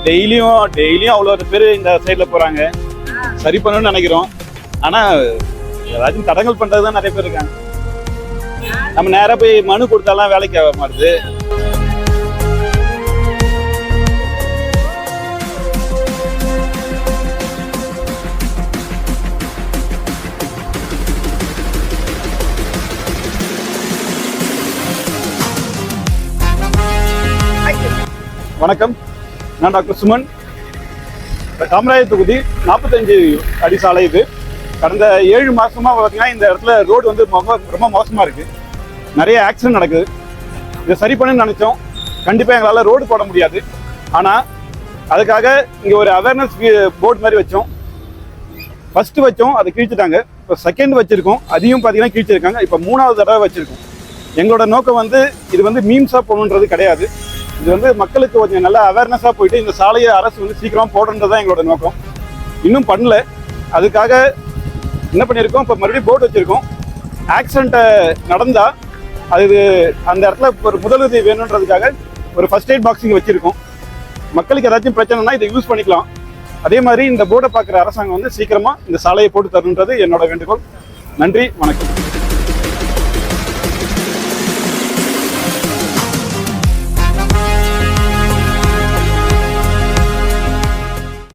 டெய்லியும் அவ்வளோ பேர் இந்த சைடில் போகிறாங்க. சரி பண்ணணும்னு நினைக்கிறோம். ஆனால் ஏதாச்சும் தடங்கல் பண்ணுறது தான் நிறைய பேர் இருக்காங்க. நம்ம நேராக போய் மனு கொடுத்தாலாம் வேலைக்கு ஆக மாட்டுது. வணக்கம், நான் டாக்டர் சுமன். காமராஜர் தொகுதி 45 அடி சாலை இது. கடந்த 7 மாசமா பார்த்தீங்கன்னா இந்த இடத்துல ரோடு வந்து ரொம்ப மோசமா இருக்கு. நிறைய ஆக்சிடென்ட் நடக்குது. இதை சரி பண்ணணும்னு நினைச்சோம். கண்டிப்பா எங்களால் ரோடு போட முடியாது. ஆனா அதுக்காக இங்க ஒரு அவேர்னஸ் போர்டு மாதிரி வச்சோம். ஃபர்ஸ்ட் வச்சோம், அதை கிழிச்சிட்டாங்க. இப்போ செகண்ட் வச்சிருக்கோம், அதையும் பார்த்தீங்கன்னா கிழிச்சிருக்காங்க. இப்போ 3வது தடவை வச்சிருக்கோம். எங்களோட நோக்கம் வந்து இது வந்து மீம்ஸா போகணுன்றது கிடையாது. இது வந்து மக்களுக்கு கொஞ்சம் நல்ல அவேர்னஸாக போயிட்டு இந்த சாலையை அரசு வந்து சீக்கிரம் போடுறது தான் எங்களோட நோக்கம். இன்னும் பண்ணல. அதுக்காக என்ன பண்ணியிருக்கோம், இப்போ மறுபடியும் போர்டு வச்சுருக்கோம். ஆக்சிடென்ட்டை நடந்தால் அது அந்த இடத்துல ஒரு முதலுதவி வேணுன்றதுக்காக ஒரு ஃபர்ஸ்ட் எய்ட் பாக்ஸிங் வச்சுருக்கோம். மக்களுக்கு ஏதாச்சும் பிரச்சனைனா இதை யூஸ் பண்ணிக்கலாம். அதே மாதிரி இந்த போர்டை பார்க்குற அரசாங்கம் வந்து சீக்கிரமாக இந்த சாலையை போட்டு தருன்றது என்னோட வேண்டுகோள். நன்றி, வணக்கம்.